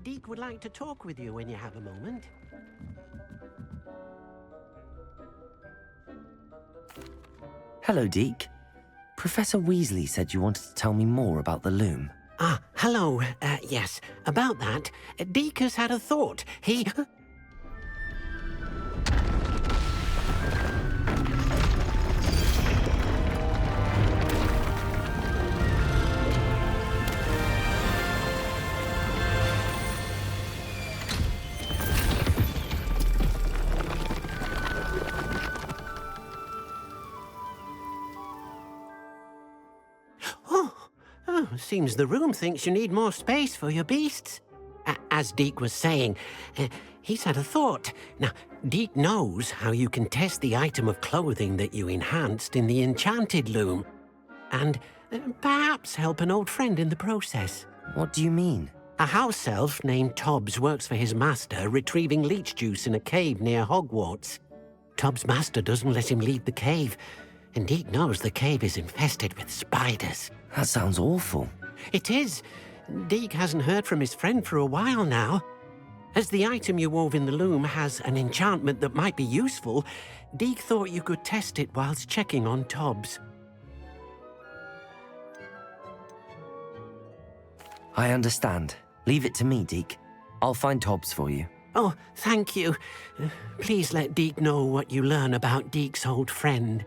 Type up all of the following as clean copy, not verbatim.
Deke would like to talk with you when you have a moment. Hello, Deke. Professor Weasley said you wanted to tell me more about the loom. Ah, hello. Yes, about that. Deke has had a thought. He... Oh, seems the room thinks you need more space for your beasts. As Deke was saying, he's had a thought. Now, Deke knows how you can test the item of clothing that you enhanced in the enchanted loom. And perhaps help an old friend in the process. What do you mean? A house elf named Tobbs works for his master, retrieving leech juice in a cave near Hogwarts. Tobbs' master doesn't let him leave the cave, and Deke knows the cave is infested with spiders. That sounds awful. It is. Deke hasn't heard from his friend for a while now. As the item you wove in the loom has an enchantment that might be useful, Deke thought you could test it whilst checking on Tobbs. I understand. Leave it to me, Deke. I'll find Tobbs for you. Oh, thank you. Please let Deke know what you learn about Deke's old friend.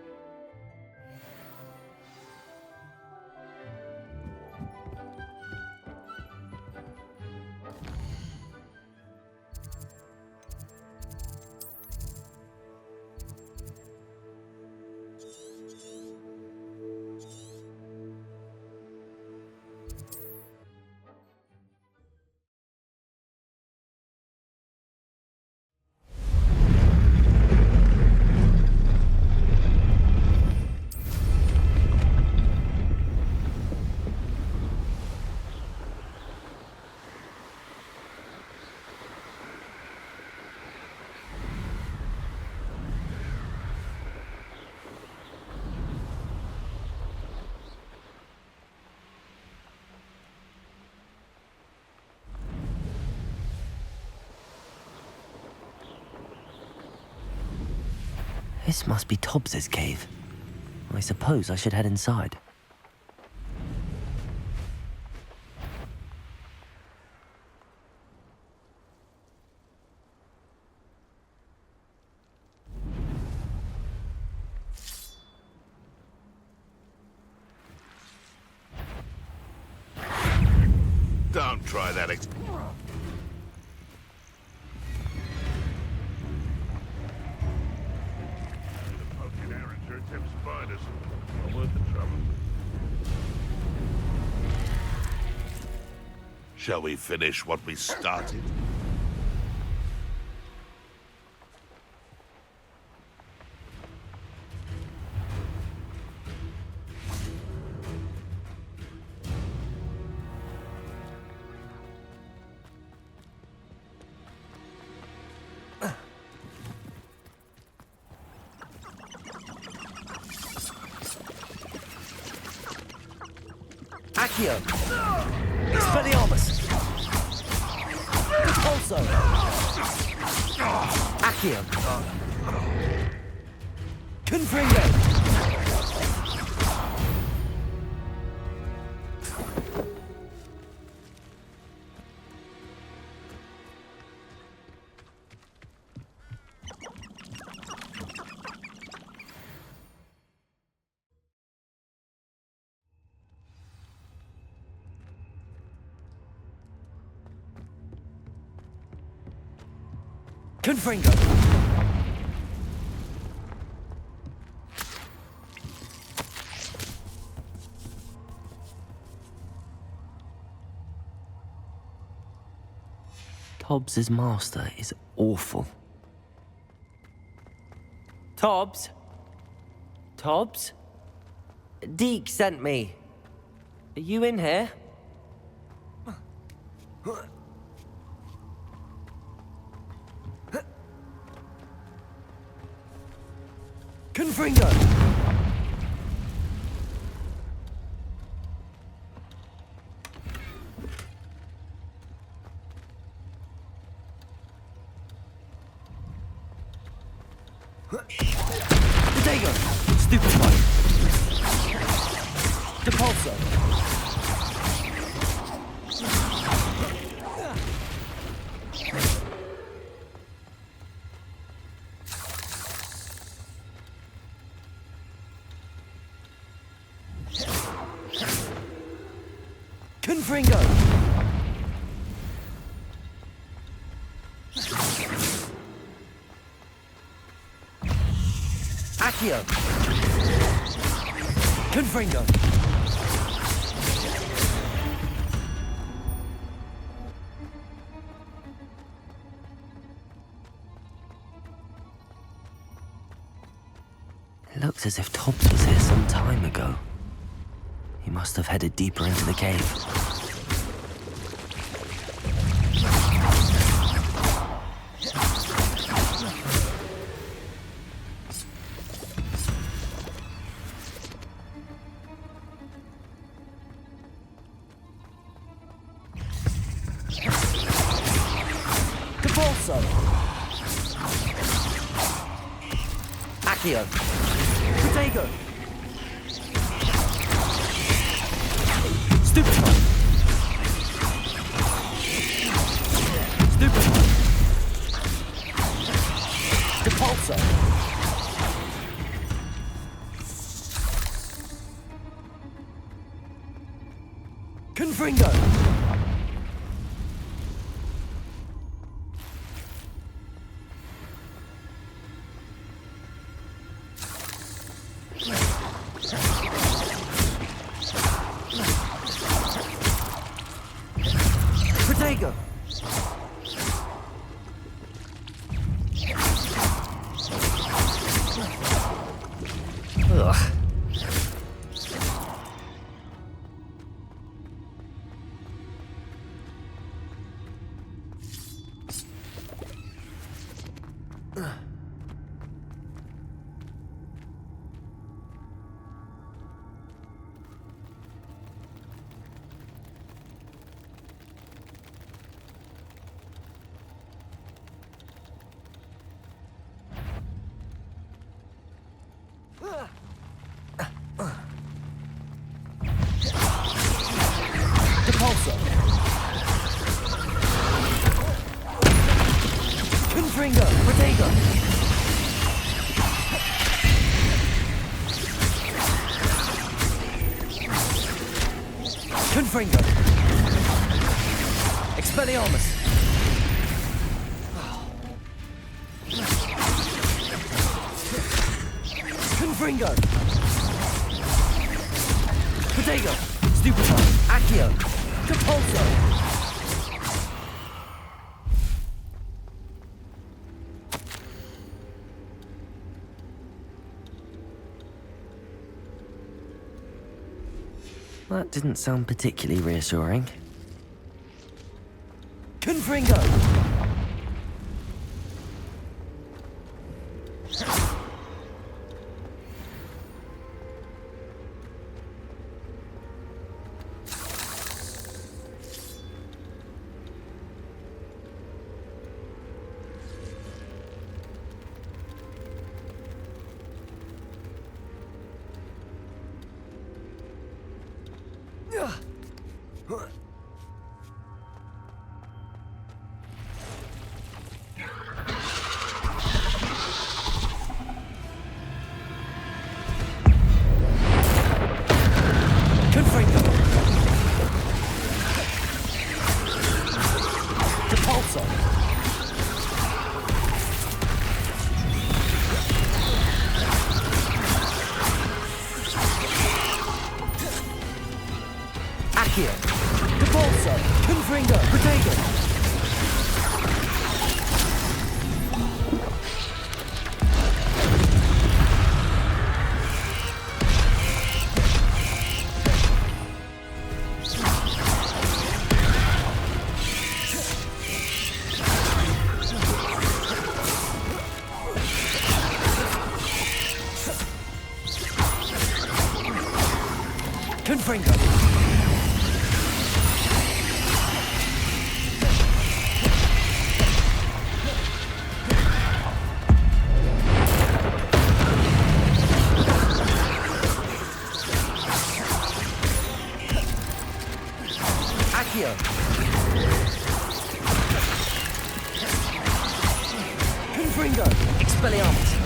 This must be Tobbs's cave. I suppose I should head inside. Don't try that. Spiders are worth the trouble. Shall we finish what we started? Accio! Expelliarmus! Repulso! Accio! Confringo! Confringo! Tobbs's master is awful. Tobbs? Tobbs? Deke sent me. Are you in here? Confringo! Potato! Stupefy! Depulso! Confringo! Accio! Confringo! It looks as if Tobbs was here some time ago. He must have headed deeper into the cave. Depulso! Accio! Potato! Stupefy! Stupefy! Depulso! Confringo! Protego! Ugh. Depulso! Confringo! Protego! Confringo! Expelliarmus! Confringo! Protego! Stupefy! Accio! Depulso! That didn't sound particularly reassuring. Confringo! Confringo! Depulso! Accio! Depulso! Confringo! Protego! Confringo! Accio! Confringo! Expelliarmus!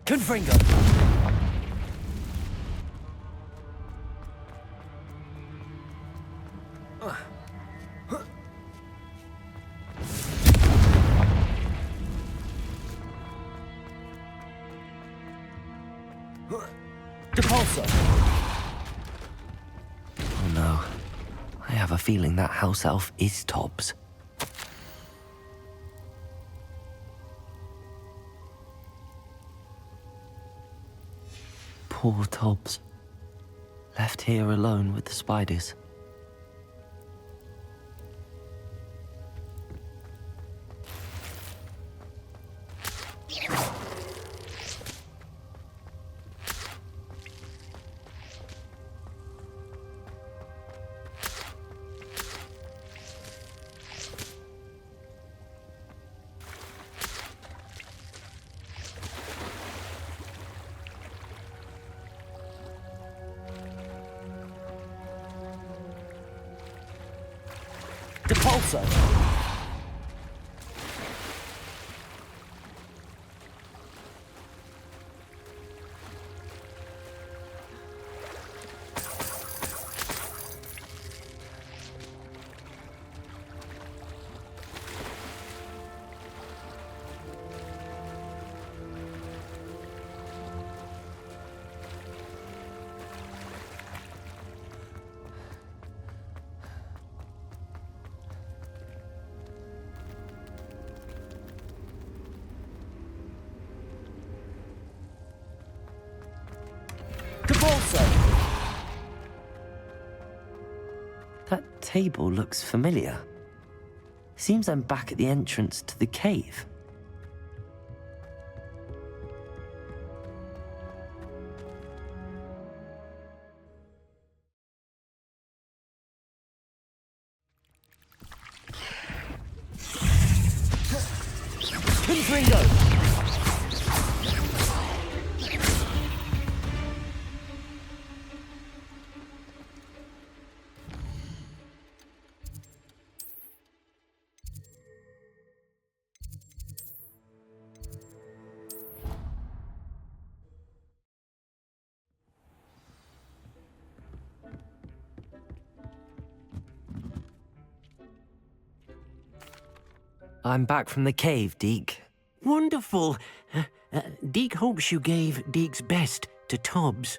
Confringo! Depulso! Oh no. I have a feeling that house elf is Tobbs. Poor Tobbs. Left here alone with the spiders. Depulso! That table looks familiar. Seems I'm back at the entrance to the cave. Confringo! I'm back from the cave, Deke. Wonderful. Deke hopes you gave Deke's best to Tobbs.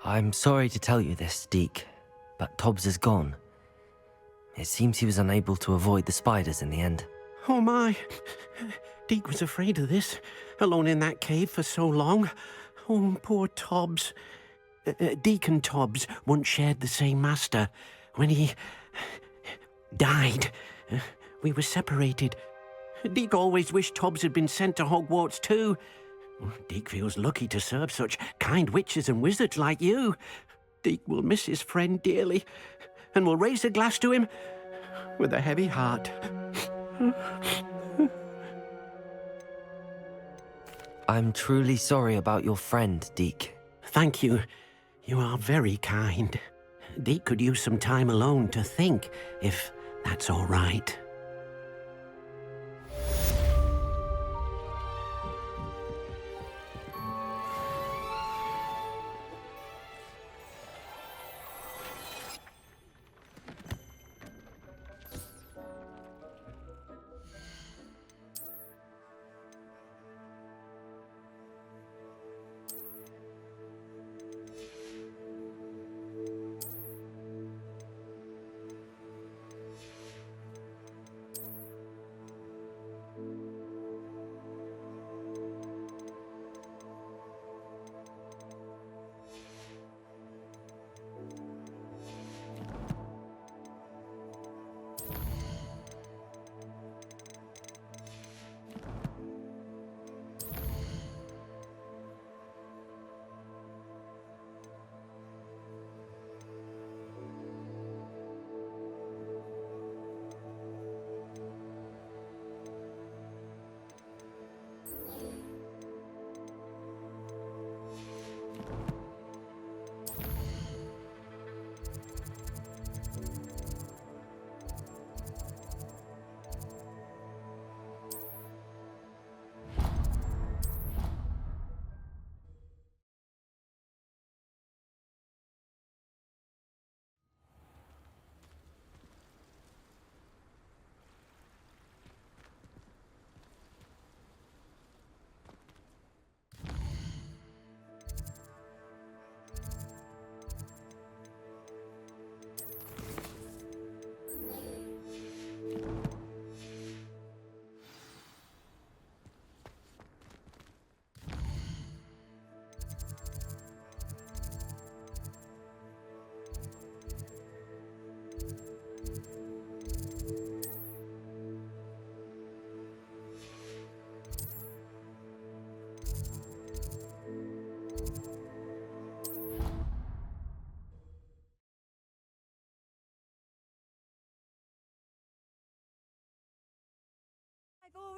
I'm sorry to tell you this, Deke, but Tobbs is gone. It seems he was unable to avoid the spiders in the end. Oh my. Deke was afraid of this, alone in that cave for so long. Oh, poor Tobbs. Deke and Tobbs once shared the same master. When he died, we were separated. Deke always wished Tobbs had been sent to Hogwarts too. Deke feels lucky to serve such kind witches and wizards like you. Deke will miss his friend dearly, and will raise a glass to him with a heavy heart. I'm truly sorry about your friend, Deke. Thank you. You are very kind. Deke could use some time alone to think, if that's all right.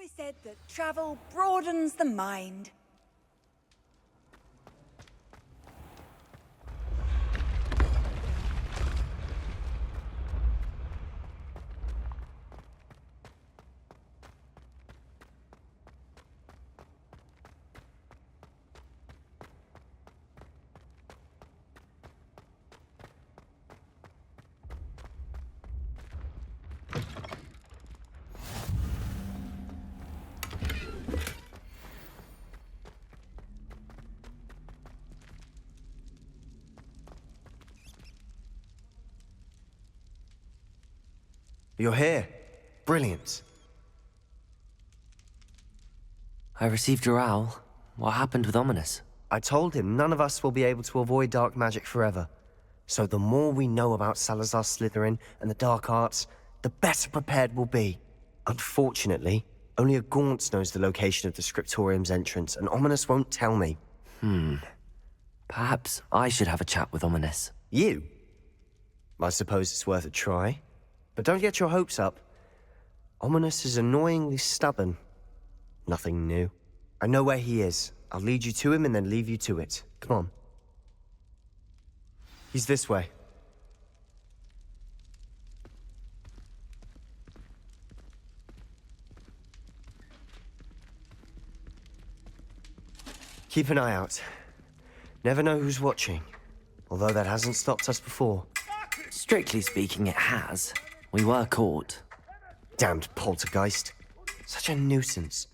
always said that travel broadens the mind. You're here. Brilliant. I received your owl. What happened with Ominous? I told him none of us will be able to avoid dark magic forever. So the more we know about Salazar Slytherin and the dark arts, the better prepared we'll be. Unfortunately, only a Gaunt knows the location of the Scriptorium's entrance, and Ominous won't tell me. Perhaps I should have a chat with Ominous. You? I suppose it's worth a try. But don't get your hopes up. Ominous is annoyingly stubborn. Nothing new. I know where he is. I'll lead you to him and then leave you to it. Come on. He's this way. Keep an eye out. Never know who's watching. Although that hasn't stopped us before. Strictly speaking, it has. We were caught. Damned poltergeist. Such a nuisance.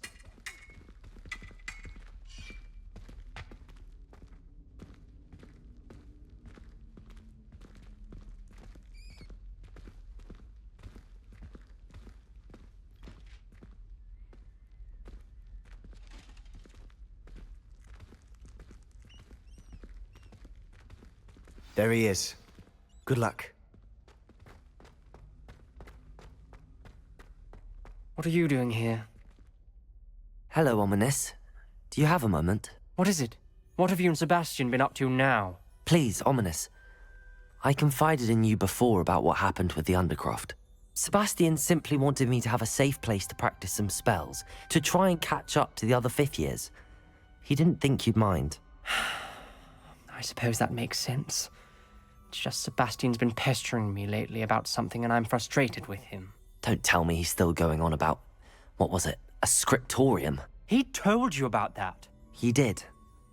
There he is. Good luck. What are you doing here? Hello, Ominous. Do you have a moment? What is it? What have you and Sebastian been up to now? Please, Ominous. I confided in you before about what happened with the Undercroft. Sebastian simply wanted me to have a safe place to practice some spells, to try and catch up to the other fifth years. He didn't think you'd mind. I suppose that makes sense. It's just Sebastian's been pestering me lately about something and I'm frustrated with him. Don't tell me he's still going on about, what was it, a scriptorium? He told you about that. He did.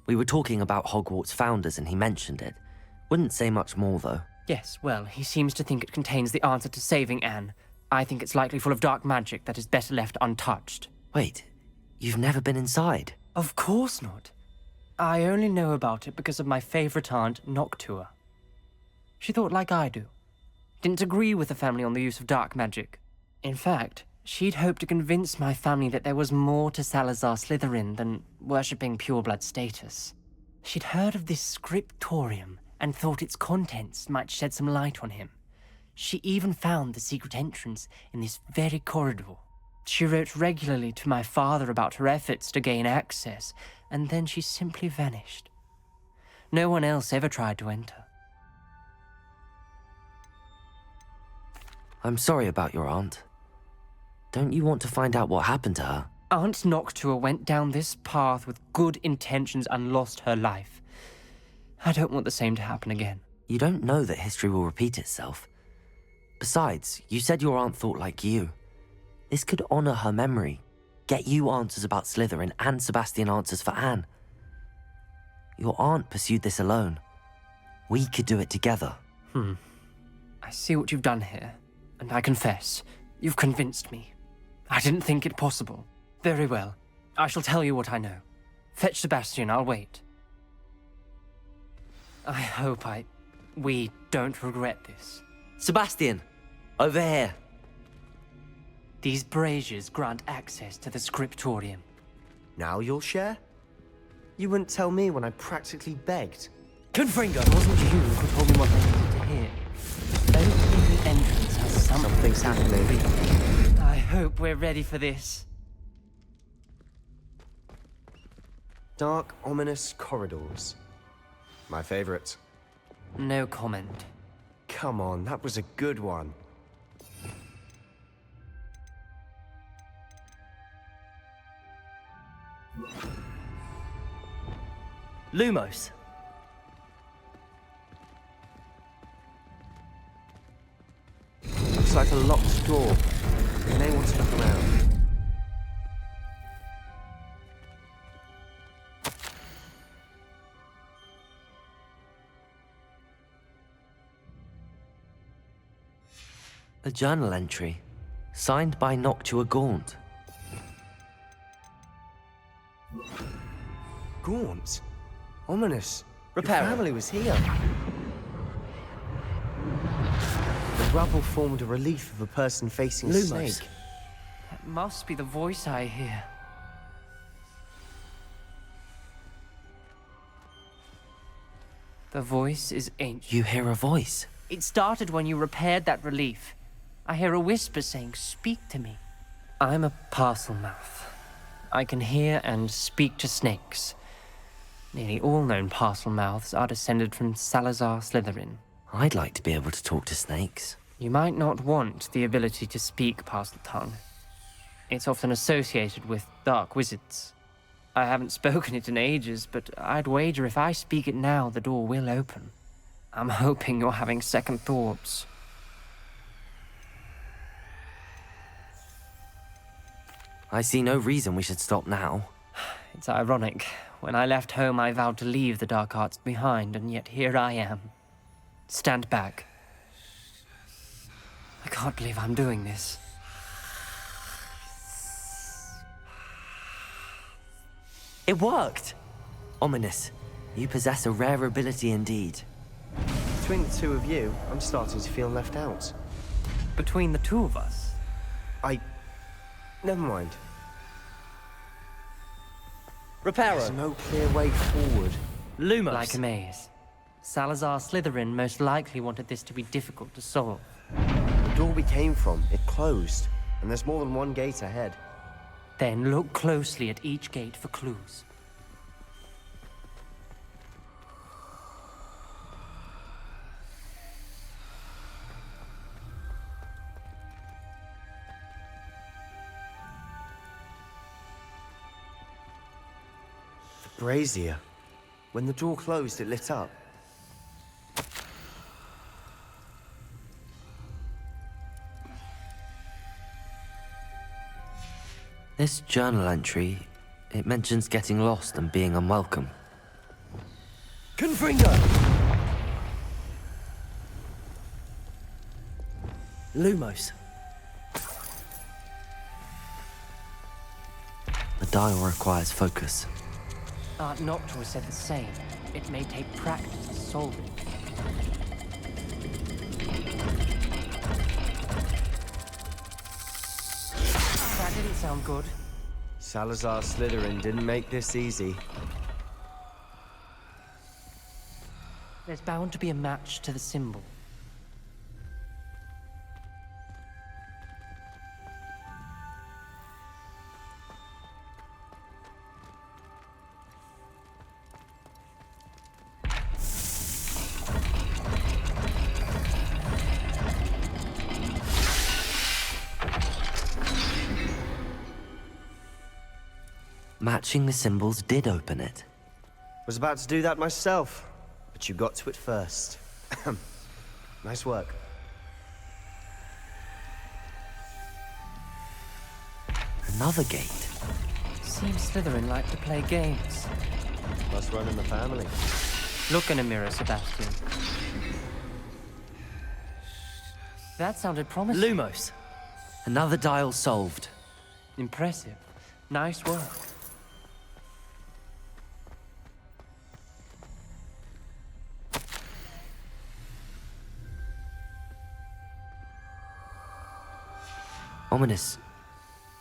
We were talking about Hogwarts founders and he mentioned it. Wouldn't say much more, though. Yes, well, he seems to think it contains the answer to saving Anne. I think it's likely full of dark magic that is better left untouched. Wait, you've never been inside? Of course not. I only know about it because of my favorite aunt, Noctua. She thought like I do. Didn't agree with the family on the use of dark magic. In fact, she'd hoped to convince my family that there was more to Salazar Slytherin than worshipping pureblood status. She'd heard of this scriptorium and thought its contents might shed some light on him. She even found the secret entrance in this very corridor. She wrote regularly to my father about her efforts to gain access, and then she simply vanished. No one else ever tried to enter. I'm sorry about your aunt. Don't you want to find out what happened to her? Aunt Noctua went down this path with good intentions and lost her life. I don't want the same to happen again. You don't know that history will repeat itself. Besides, you said your aunt thought like you. This could honor her memory, get you answers about Slytherin and Sebastian answers for Anne. Your aunt pursued this alone. We could do it together. I see what you've done here, and I confess, you've convinced me. I didn't think it possible. Very well. I shall tell you what I know. Fetch Sebastian, I'll wait. I hope we don't regret this. Sebastian! Over here! These braziers grant access to the scriptorium. Now you'll share? You wouldn't tell me when I practically begged. Confringo! It wasn't you who told me what I needed to hear. Opening the entrance has Something's happening. I hope we're ready for this. Dark, ominous corridors. My favorite. No comment. Come on, that was a good one. Lumos. Looks like a locked door. You may want to look around. A journal entry, signed by Noctua Gaunt. Gaunt? Ominous. Repair. Your family was here. The rubble formed a relief of a person facing a Lumos. snake. That must be the voice I hear. The voice is ancient. You hear a voice. It started when you repaired that relief. I hear a whisper saying, "Speak to me." I'm a parcel mouth. I can hear and speak to snakes. Nearly all known parcel mouths are descended from Salazar Slytherin. I'd like to be able to talk to snakes. You might not want the ability to speak parcel tongue. It's often associated with dark wizards. I haven't spoken it in ages, but I'd wager if I speak it now, the door will open. I'm hoping you're having second thoughts. I see no reason we should stop now. It's ironic. When I left home, I vowed to leave the dark arts behind, and yet here I am. Stand back. I can't believe I'm doing this. It worked! Ominous, you possess a rare ability indeed. Between the two of you, I'm starting to feel left out. Between the two of us, Never mind. Reparo. There's no clear way forward. Lumos. Like a maze. Salazar Slytherin most likely wanted this to be difficult to solve. The door we came from, it closed. And there's more than one gate ahead. Then look closely at each gate for clues. The brazier. When the door closed, it lit up. This journal entry, it mentions getting lost and being unwelcome. Confringo! Lumos. The dial requires focus. Art Noctua said the same. It may take practice to solve it. That didn't sound good. Salazar Slytherin didn't make this easy. There's bound to be a match to the symbol. Matching the symbols did open it. Was about to do that myself, but you got to it first. Nice work. Another gate. Seems Slytherin like to play games. Must run in the family. Look in a mirror, Sebastian. That sounded promising. Lumos. Another dial solved. Impressive. Nice work. Ominous,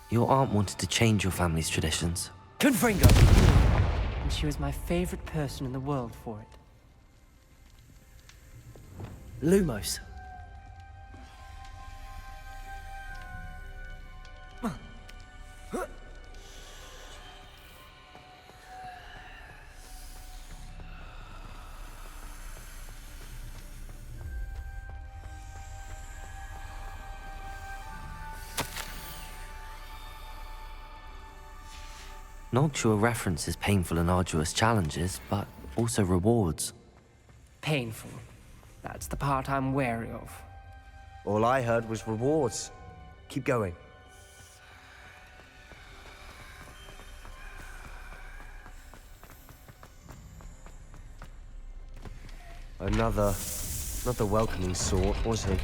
your aunt wanted to change your family's traditions. Confringo! And she was my favorite person in the world for it. Lumos. Noctua references painful and arduous challenges, but also rewards. Painful. That's the part I'm wary of. All I heard was rewards. Keep going. Another welcoming sort, was he?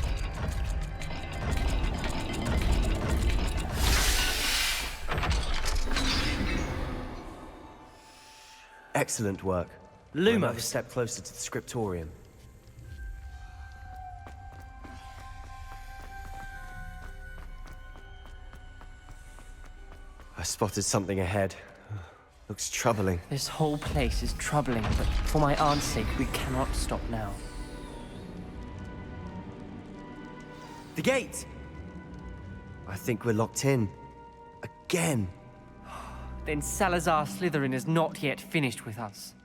Excellent work. We're another Lumos. step closer to the scriptorium. I spotted something ahead. Looks troubling. This whole place is troubling, but for my aunt's sake, we cannot stop now. The gate! I think we're locked in. Again. Then Salazar Slytherin is not yet finished with us.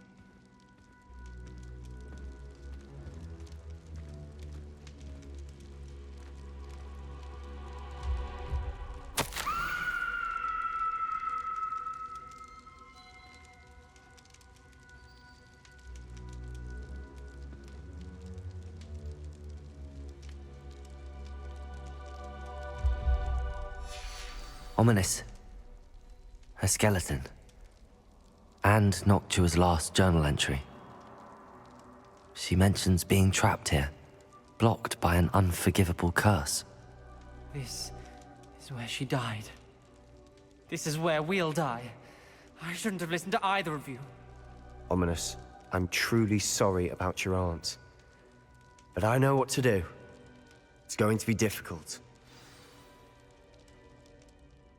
Ominous. A skeleton. And Noctua's last journal entry. She mentions being trapped here, blocked by an unforgivable curse. This is where she died. This is where we'll die. I shouldn't have listened to either of you. Ominous, I'm truly sorry about your aunt. But I know what to do. It's going to be difficult.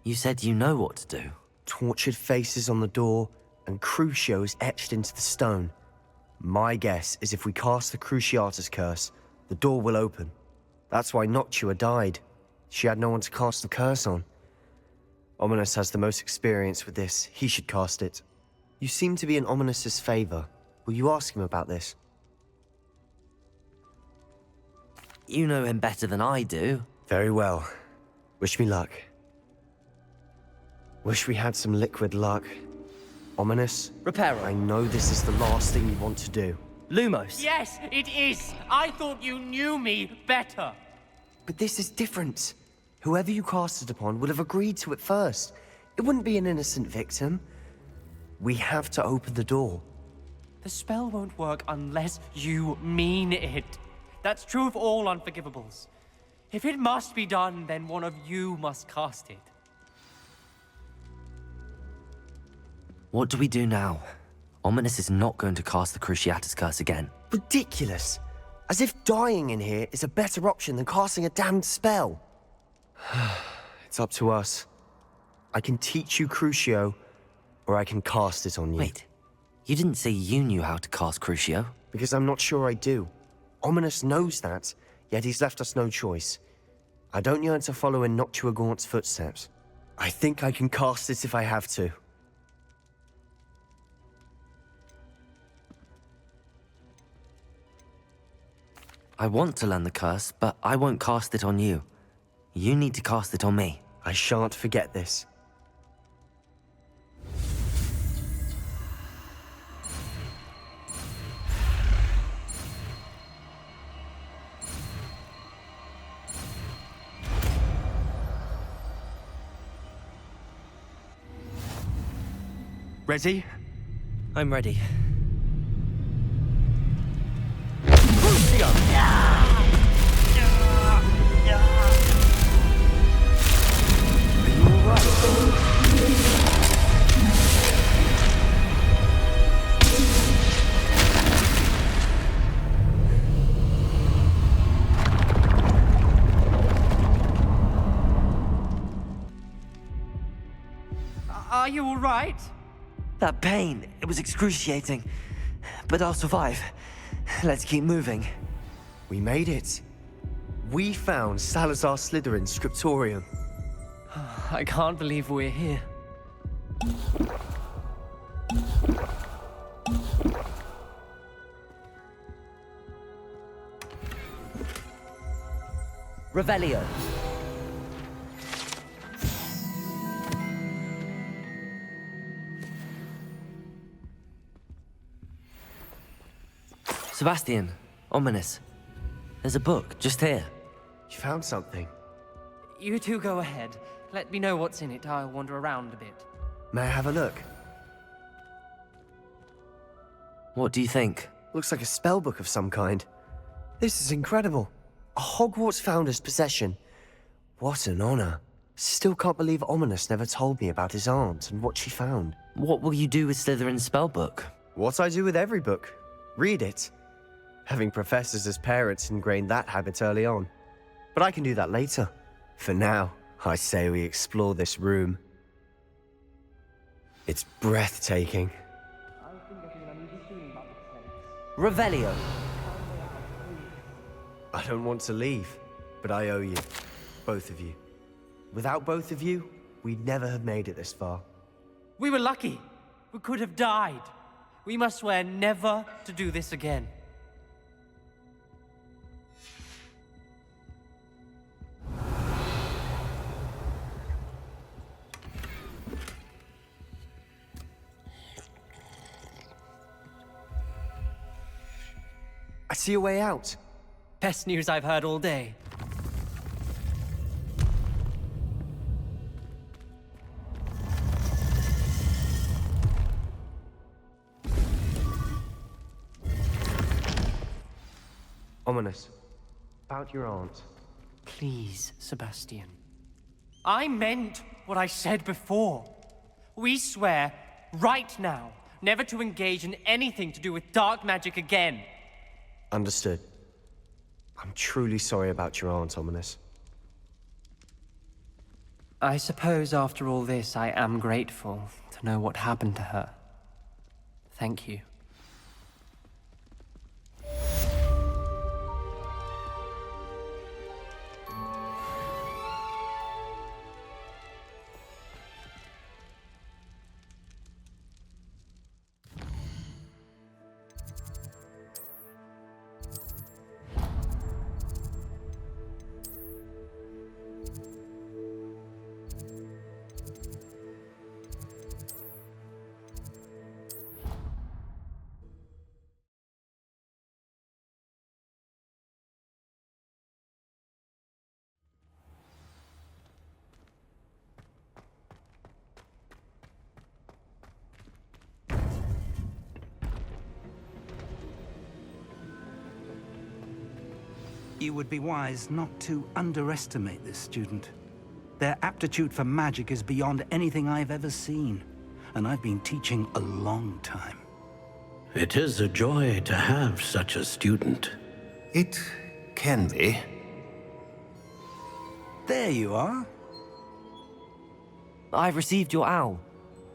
You said you know what to do. Tortured faces on the door, and Crucios etched into the stone. My guess is if we cast the Cruciatus curse, the door will open. That's why Noctua died. She had no one to cast the curse on. Ominous has the most experience with this. He should cast it. You seem to be in Ominous's favor. Will you ask him about this? You know him better than I do. Very well. Wish me luck. Wish we had some liquid luck. Ominous, Reparo. I know this is the last thing you want to do. Lumos. Yes, it is. I thought you knew me better. But this is different. Whoever you cast it upon would have agreed to it first. It wouldn't be an innocent victim. We have to open the door. The spell won't work unless you mean it. That's true of all unforgivables. If it must be done, then one of you must cast it. What do we do now? Ominous is not going to cast the Cruciatus curse again. Ridiculous. As if dying in here is a better option than casting a damned spell. It's up to us. I can teach you Crucio, or I can cast it on you. Wait, you didn't say you knew how to cast Crucio? Because I'm not sure I do. Ominous knows that, yet he's left us no choice. I don't yearn to follow in Noctua Gaunt's footsteps. I think I can cast it if I have to. I want to learn the curse, but I won't cast it on you. You need to cast it on me. I shan't forget this. Ready? I'm ready. Are you all right? That pain, it was excruciating. But I'll survive. Let's keep moving. We made it. We found Salazar Slytherin's scriptorium. I can't believe we're here. Revelio. Sebastian, ominous. There's a book just here. You found something. You two go ahead. Let me know what's in it. I'll wander around a bit. May I have a look? What do you think? Looks like a spell book of some kind. This is incredible. A Hogwarts founder's possession. What an honor. Still can't believe Ominous never told me about his aunt and what she found. What will you do with Slytherin's spellbook? What I do with every book. Read it. Having professors as parents ingrained that habit early on. But I can do that later. For now, I say we explore this room. It's breathtaking. Revelio. I don't want to leave, but I owe you. Both of you. Without both of you, we'd never have made it this far. We were lucky. We could have died. We must swear never to do this again. I see a way out. Best news I've heard all day. Ominous. About your aunt. Please, Sebastian. I meant what I said before. We swear, right now, never to engage in anything to do with dark magic again. Understood. I'm truly sorry about your aunt, Ominous. I suppose after all this, I am grateful to know what happened to her. Thank you. You would be wise not to underestimate this student. Their aptitude for magic is beyond anything I've ever seen, and I've been teaching a long time. It is a joy to have such a student. It can be. There you are. I've received your owl.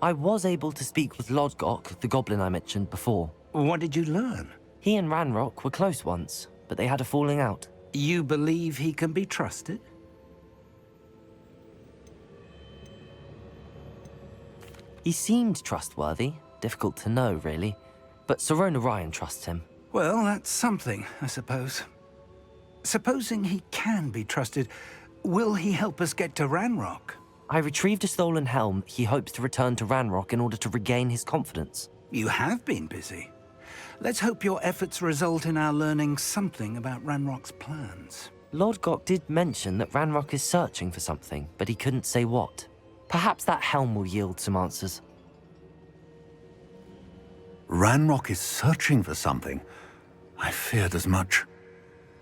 I was able to speak with Lodgok, the goblin I mentioned before. What did you learn? He and Ranrock were close once, but they had a falling out. You believe he can be trusted? He seemed trustworthy. Difficult to know, really. But Sirona Ryan trusts him. Well, that's something, I suppose. Supposing he can be trusted, will he help us get to Ranrock? I retrieved a stolen helm he hopes to return to Ranrock in order to regain his confidence. You have been busy. Let's hope your efforts result in our learning something about Ranrock's plans. Lodgok did mention that Ranrock is searching for something, but he couldn't say what. Perhaps that helm will yield some answers. Ranrock is searching for something. I feared as much.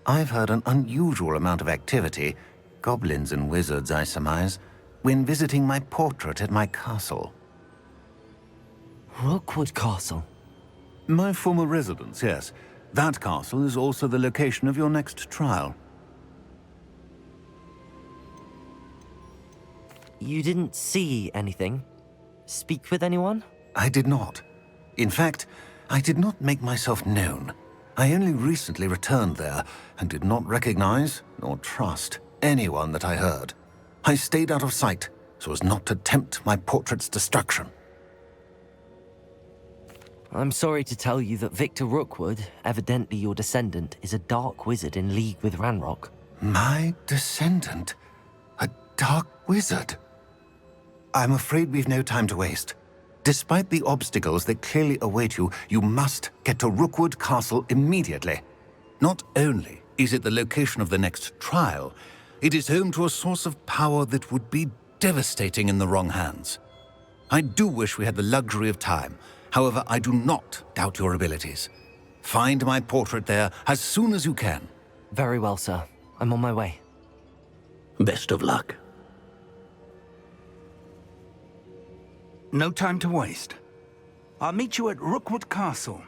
I've heard an unusual amount of activity, goblins and wizards, I surmise, when visiting my portrait at my castle. Rookwood Castle? My former residence, yes. That castle is also the location of your next trial. You didn't see anything? Speak with anyone? I did not. In fact, I did not make myself known. I only recently returned there and did not recognize nor trust anyone that I heard. I stayed out of sight so as not to tempt my portrait's destruction. I'm sorry to tell you that Victor Rookwood, evidently your descendant, is a dark wizard in league with Ranrock. My descendant? A dark wizard? I'm afraid we've no time to waste. Despite the obstacles that clearly await you, you must get to Rookwood Castle immediately. Not only is it the location of the next trial, it is home to a source of power that would be devastating in the wrong hands. I do wish we had the luxury of time. However, I do not doubt your abilities. Find my portrait there as soon as you can. Very well, sir. I'm on my way. Best of luck. No time to waste. I'll meet you at Rookwood Castle.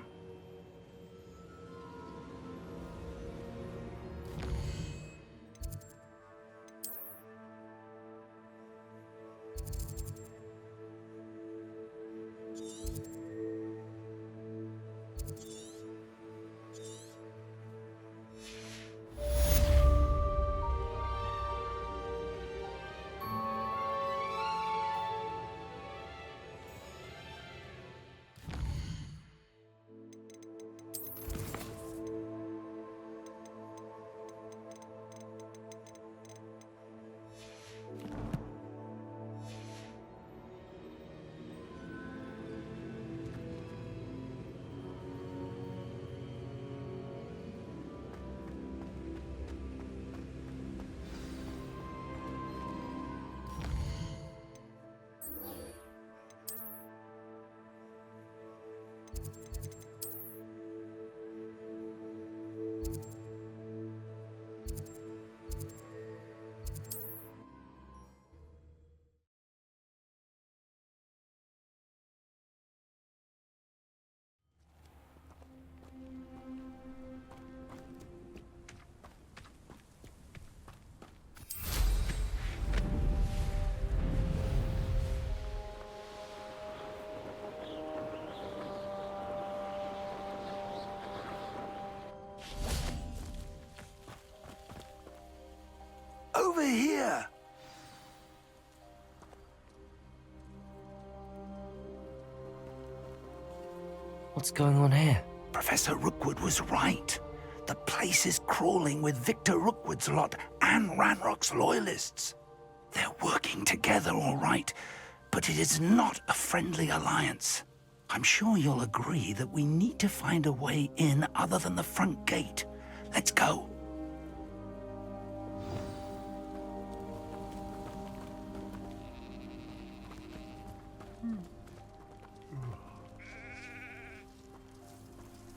Over here! What's going on here? Professor Rookwood was right. The place is crawling with Victor Rookwood's lot and Ranrock's loyalists. They're working together, all right, but it is not a friendly alliance. I'm sure you'll agree that we need to find a way in other than the front gate. Let's go.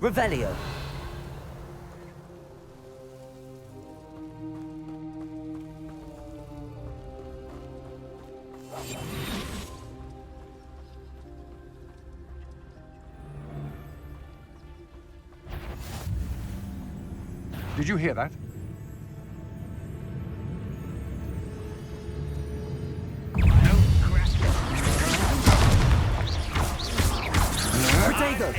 Revelio. Did you hear that? Potato!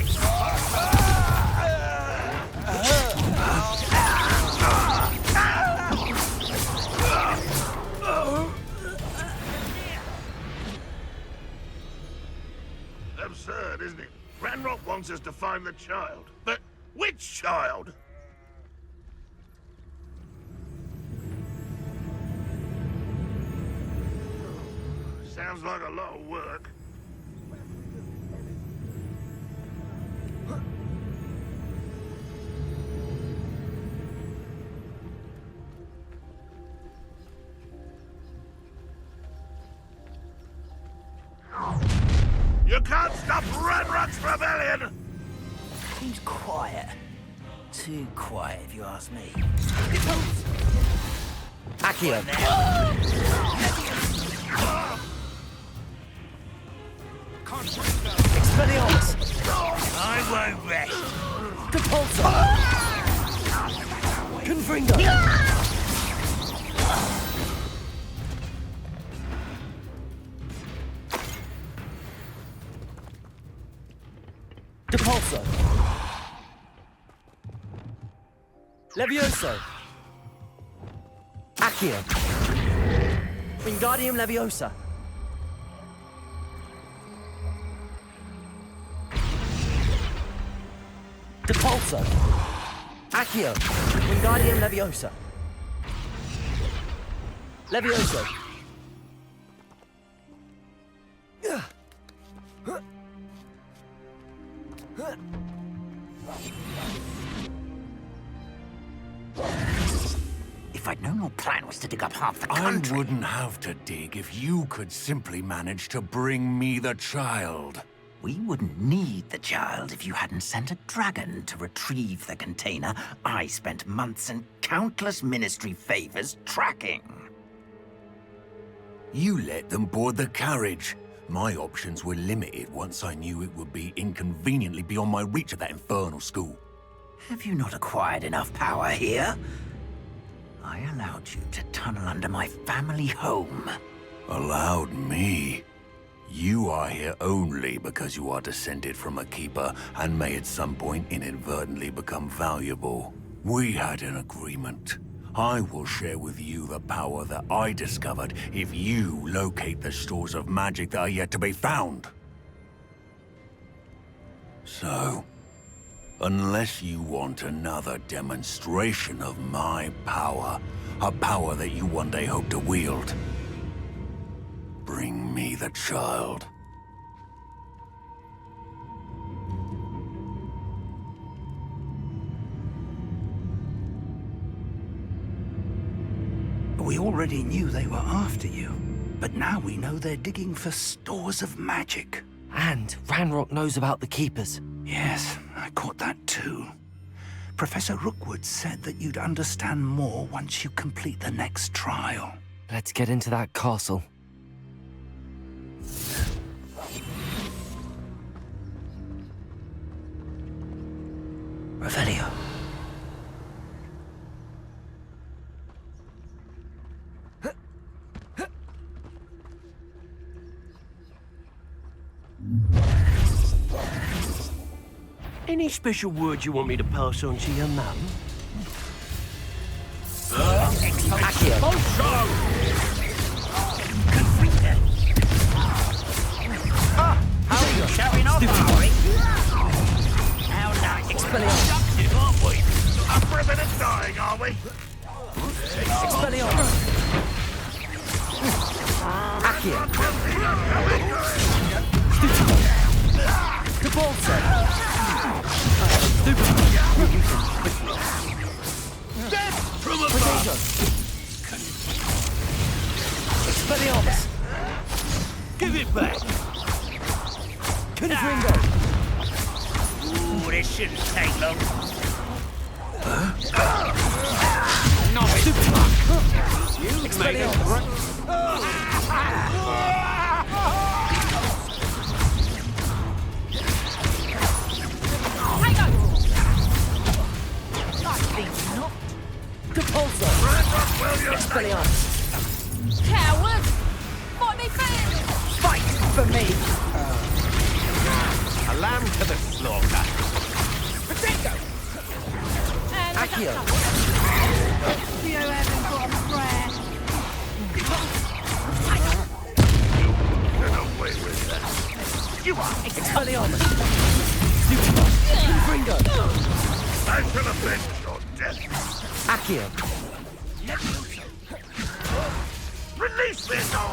Absurd, isn't it? Ranrock wants us to find the child. But which child? Sounds like a lot of work. You can't stop Ranrock's rebellion! Seems quiet. Too quiet, if you ask me. Accio. Expelliarmus. I won't rest. Compulsor. Confringo. Depulso. Levioso. Accio. Wingardium Leviosa. Depulso. Accio. Wingardium Leviosa. Levioso. If I'd known your plan was to dig up half the I country... wouldn't have to dig if you could simply manage to bring me the child. We wouldn't need the child if you hadn't sent a dragon to retrieve the container I spent months and countless ministry favors tracking. You let them board the carriage. My options were limited once I knew it would be inconveniently beyond my reach at that infernal school. Have you not acquired enough power here? I allowed you to tunnel under my family home. Allowed me? You are here only because you are descended from a keeper and may at some point inadvertently become valuable. We had an agreement. I will share with you the power that I discovered if you locate the stores of magic that are yet to be found. So, unless you want another demonstration of my power, a power that you one day hope to wield, bring me the child. We already knew they were after you, but now we know they're digging for stores of magic. And Ranrock knows about the Keepers. Yes, I caught that too. Professor Rookwood said that you'd understand more once you complete the next trial. Let's get into that castle. Revelio. Any special words you want me to pass on to your mum? How are you showing off, are we? How nice. Productive, aren't we? Our president's dying, are we? Dead from above! Give it back! Ooh, this shouldn't take long. You made it. Cowards! Fight me fair! Fight for me! A lamb to the slaughter. Accio! You haven't got a prayer. Get away with that. You are. I shall avenge your death. Release me, no!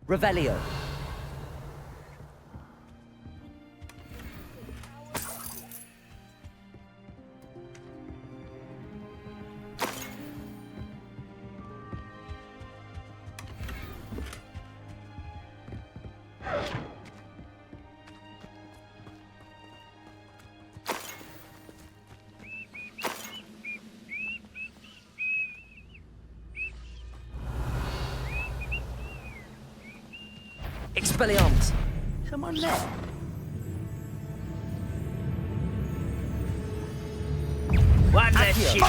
Revelio. Expelliarmus. Someone there? One less ship.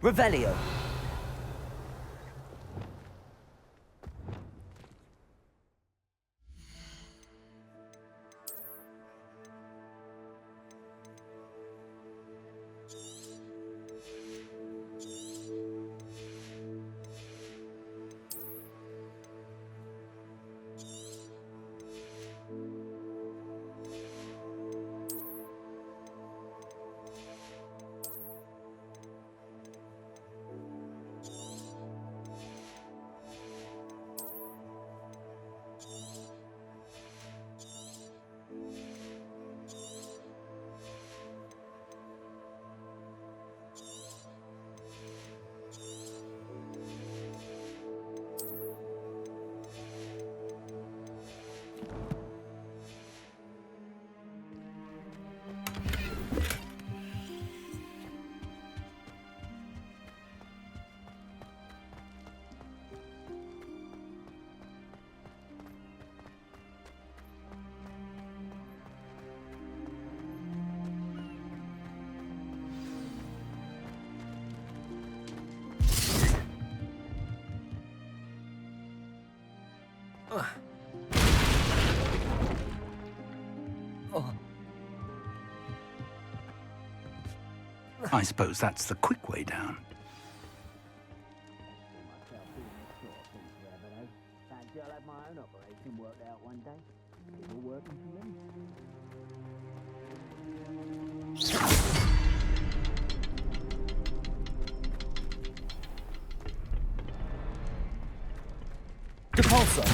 Revelio. I suppose that's the quick way down. Depulso!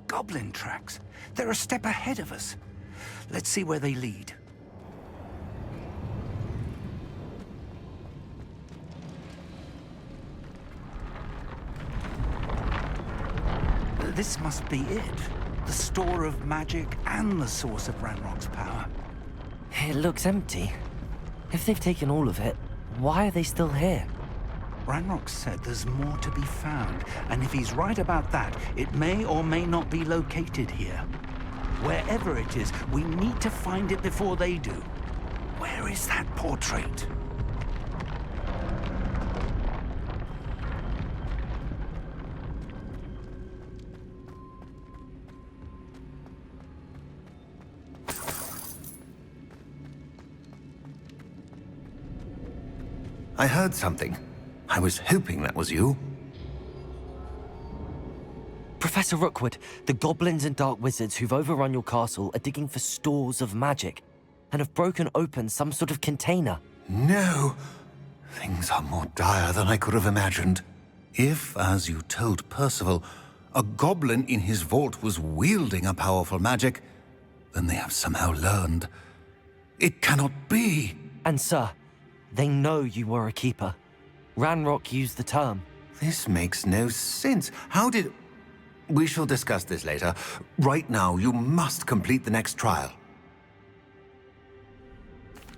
Goblin tracks. They're a step ahead of us. Let's see where they lead. This must be it. The store of magic and the source of Ranrock's power. It looks empty. If they've taken all of it, why are they still here? Ranrock said there's more to be found, and if he's right about that, it may or may not be located here. Wherever it is, we need to find it before they do. Where is that portrait? I heard something. I was hoping that was you. Professor Rookwood, the goblins and dark wizards who've overrun your castle are digging for stores of magic and have broken open some sort of container. No! Things are more dire than I could have imagined. If, as you told Percival, a goblin in his vault was wielding a powerful magic, then they have somehow learned. It cannot be! And sir, they know you were a keeper. Ranrock used the term. This makes no sense. How did... We shall discuss this later. Right now, you must complete the next trial.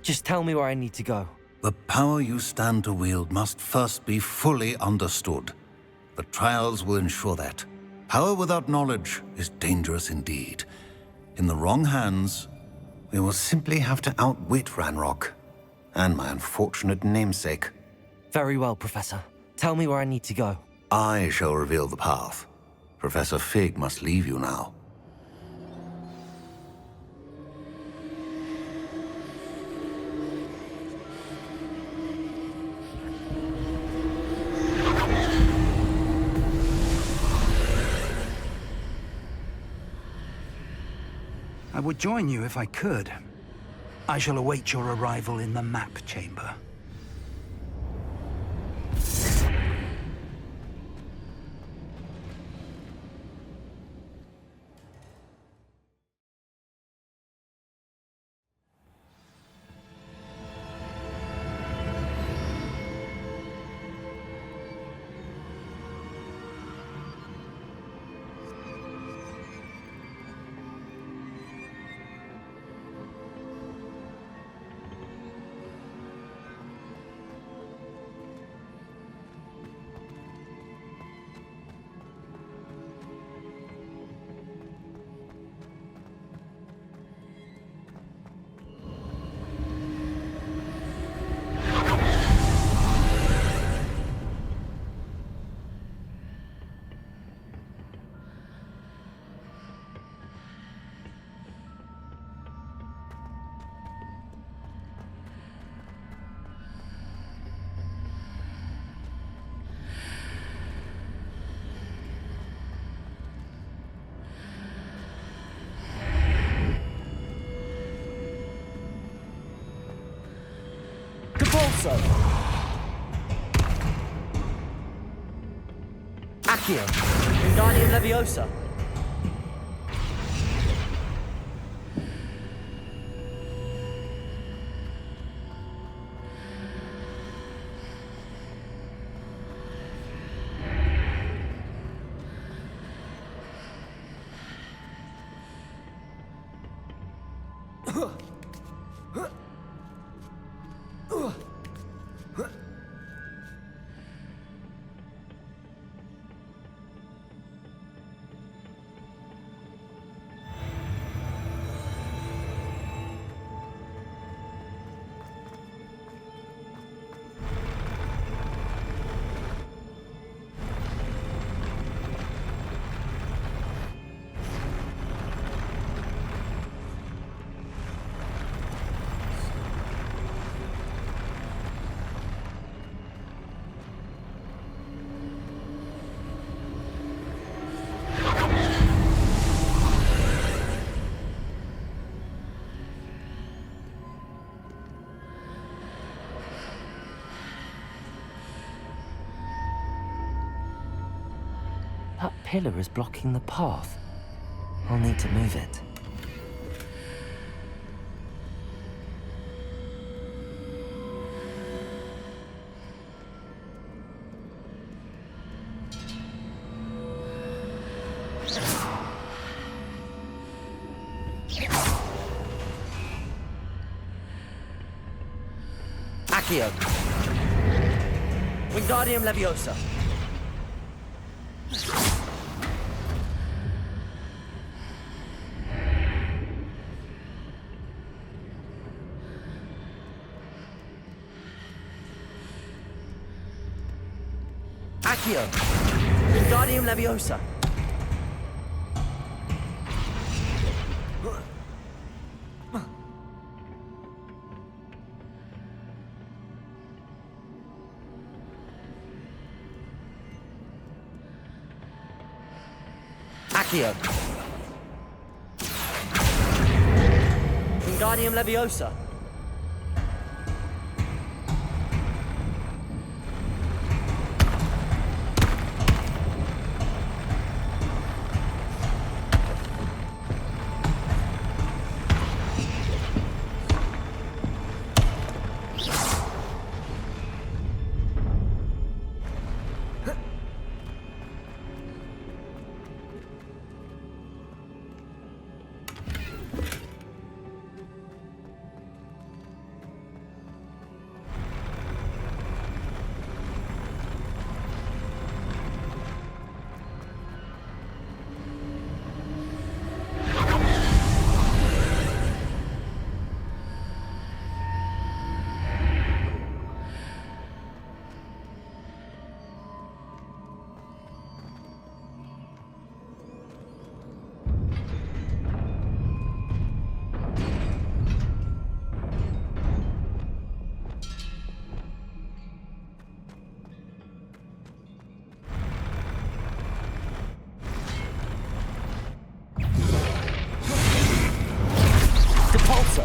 Just tell me where I need to go. The power you stand to wield must first be fully understood. The trials will ensure that. Power without knowledge is dangerous indeed. In the wrong hands, we will simply have to outwit Ranrock and my unfortunate namesake. Very well, Professor. Tell me where I need to go. I shall reveal the path. Professor Fig must leave you now. I would join you if I could. I shall await your arrival in the map chamber. Depulso! Accio! Wingardium Leviosa! That pillar is blocking the path. I'll need to move it. Accio. Wingardium Leviosa. Accio. Wingardium Leviosa. Accio. Wingardium Leviosa. Depulso.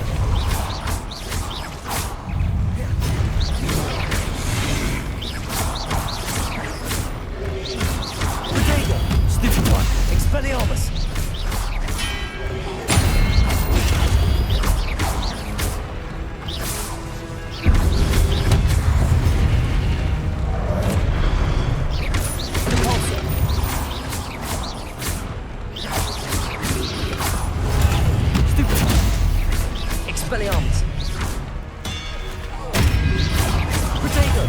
Protego. Stupid one. Expelliarmus. Expelliarmus. Protego.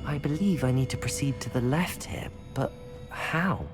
I believe I need to proceed to the left here, but how?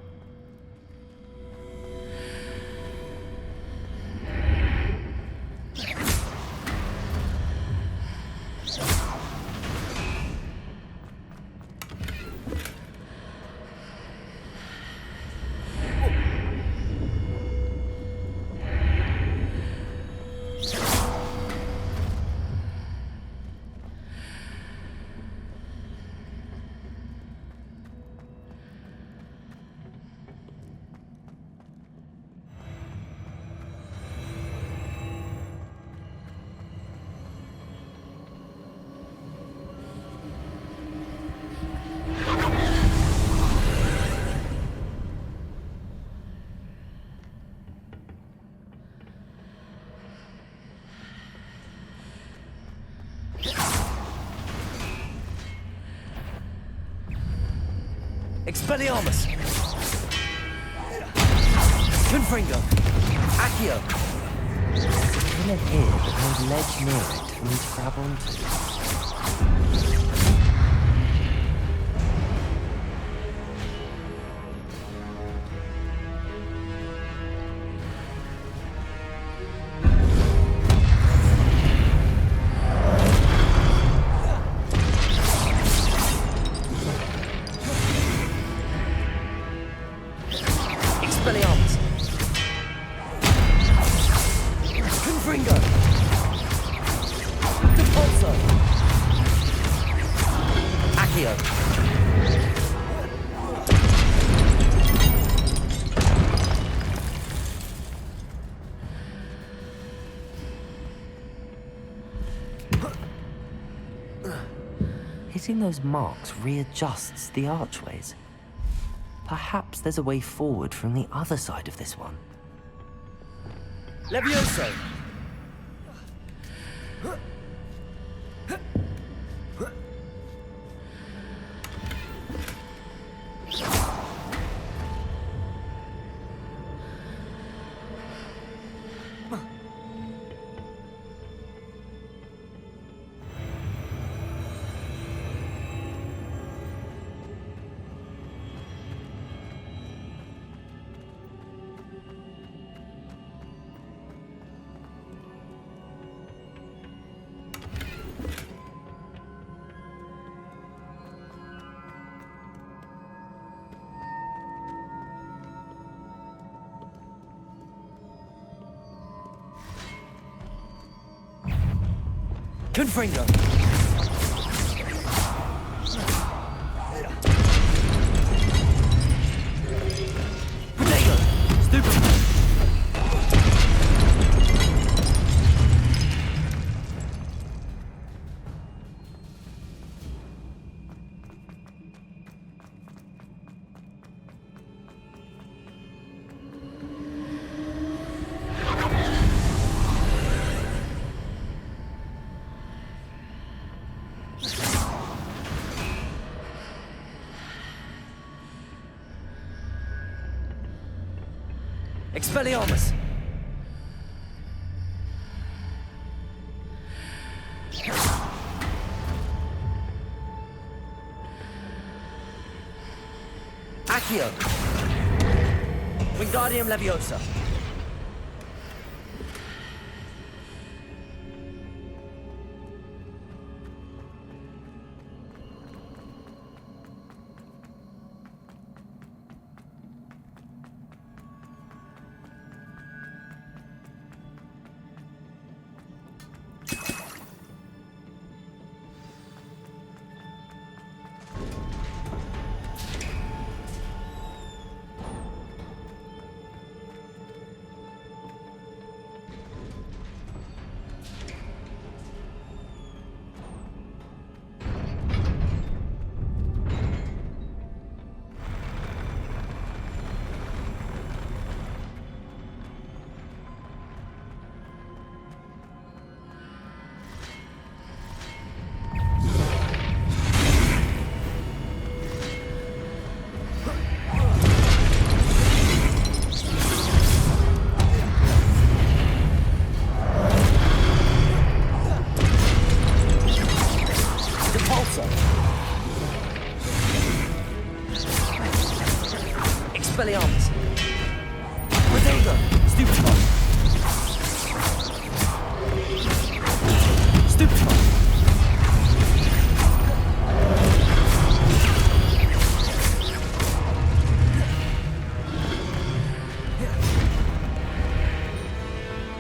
Expelliarmus! Confringo! Accio! Still here, but no ledge near it for me to grab onto. Expelliarmus! Confringo! Depulso! Accio! Hitting those marks readjusts the archways. Perhaps there's a way forward from the other side of this one. Levioso! Confringo! Protego! Stupid! Expelliarmus! Accio! Wingardium Leviosa! Expelliarmus! Protego! Stupefy! Stupefy!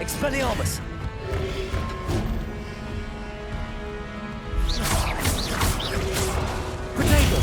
Expelliarmus! Protego!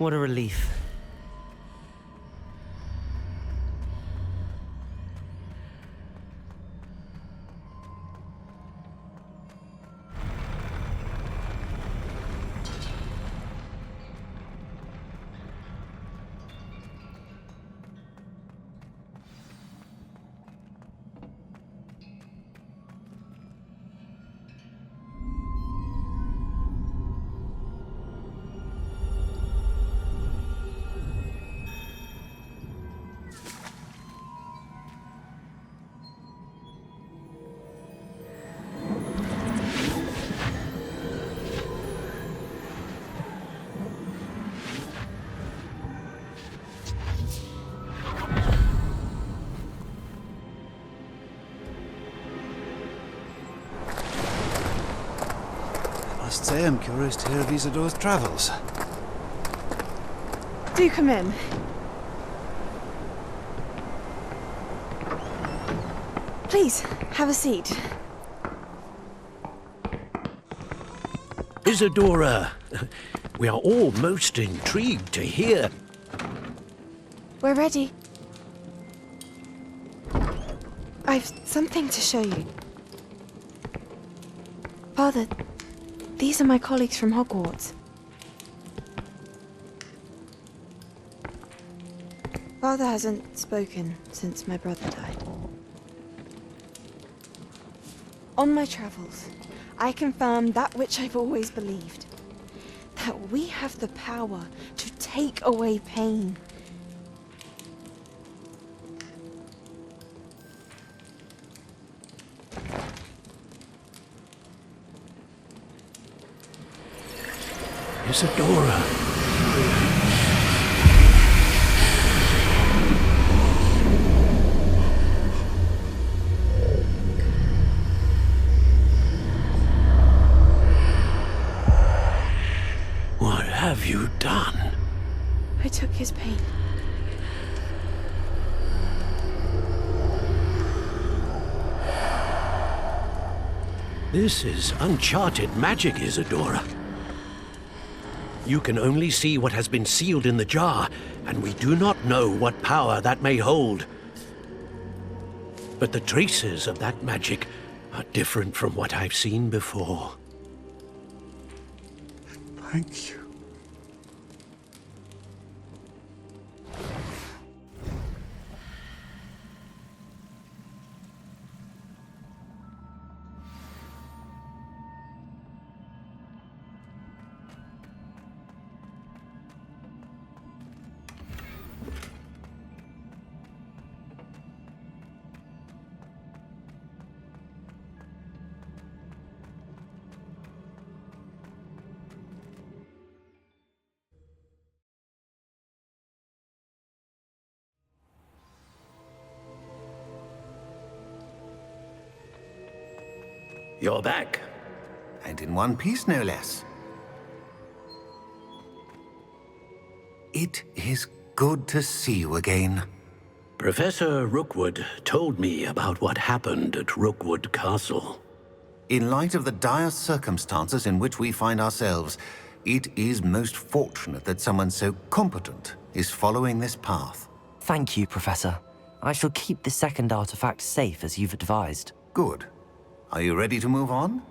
What a relief. I must say I'm curious to hear of Isadora's travels. Do come in. Please, have a seat. Isadora, we are all most intrigued to hear. We're ready. I've something to show you. Father, these are my colleagues from Hogwarts. Father hasn't spoken since my brother died. On my travels, I confirmed that which I've always believed. That we have the power to take away pain. Isadora. What have you done? I took his pain. This is uncharted magic, Isadora. You can only see what has been sealed in the jar, and we do not know what power that may hold. But the traces of that magic are different from what I've seen before. Thank you. You're back. And in one piece, no less. It is good to see you again. Professor Rookwood told me about what happened at Rookwood Castle. In light of the dire circumstances in which we find ourselves, it is most fortunate that someone so competent is following this path. Thank you, Professor. I shall keep the second artifact safe as you've advised. Good. Are you ready to move on?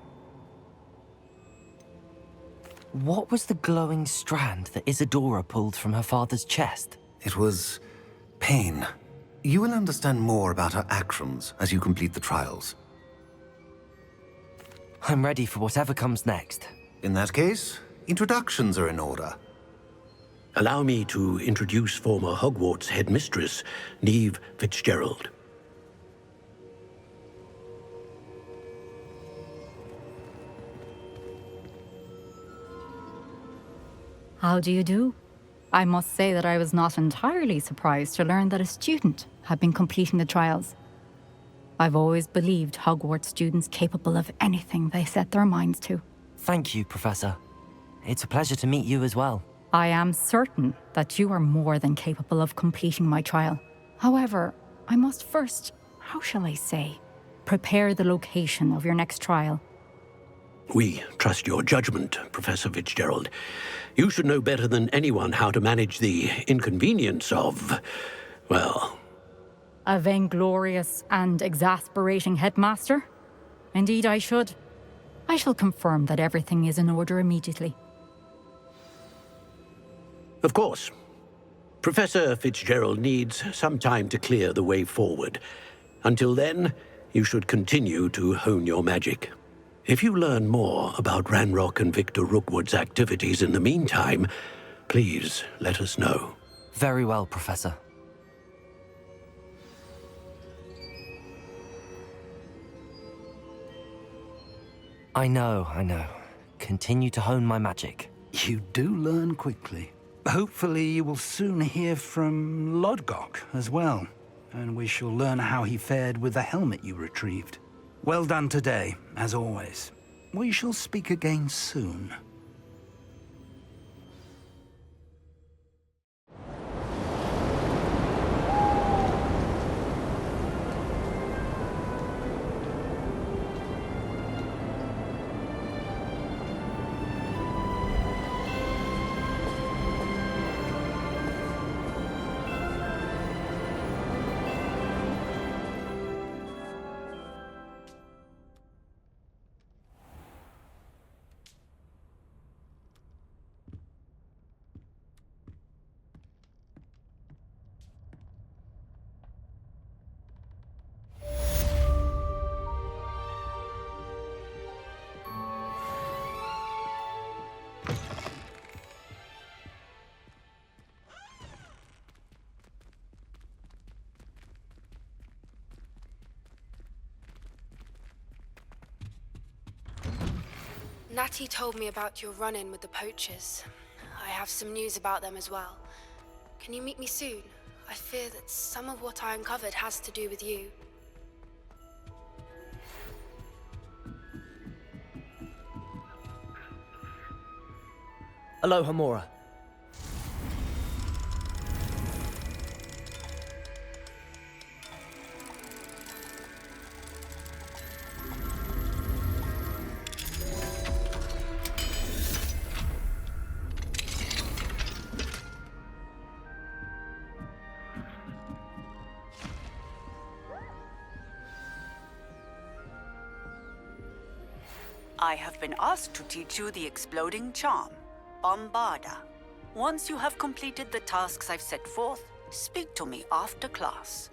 What was the glowing strand that Isadora pulled from her father's chest? It was pain. You will understand more about her actions as you complete the trials. I'm ready for whatever comes next. In that case, introductions are in order. Allow me to introduce former Hogwarts headmistress, Neve Fitzgerald. How do you do? I must say that I was not entirely surprised to learn that a student had been completing the trials. I've always believed Hogwarts students capable of anything they set their minds to. Thank you, Professor. It's a pleasure to meet you as well. I am certain that you are more than capable of completing my trial. However, I must first, how shall I say, prepare the location of your next trial. We trust your judgment, Professor Fitzgerald. You should know better than anyone how to manage the inconvenience of, well... A vainglorious and exasperating headmaster? Indeed I should. I shall confirm that everything is in order immediately. Of course. Professor Fitzgerald needs some time to clear the way forward. Until then, you should continue to hone your magic. If you learn more about Ranrock and Victor Rookwood's activities in the meantime, please let us know. Very well, Professor. I know. Continue to hone my magic. You do learn quickly. Hopefully you will soon hear from Lodgok as well, and we shall learn how he fared with the helmet you retrieved. Well done today, as always. We shall speak again soon. Natty told me about your run-in with the poachers. I have some news about them as well. Can you meet me soon? I fear that some of what I uncovered has to do with you. Aloha, Mora. I have been asked to teach you the exploding charm, Bombarda. Once you have completed the tasks I've set forth, speak to me after class.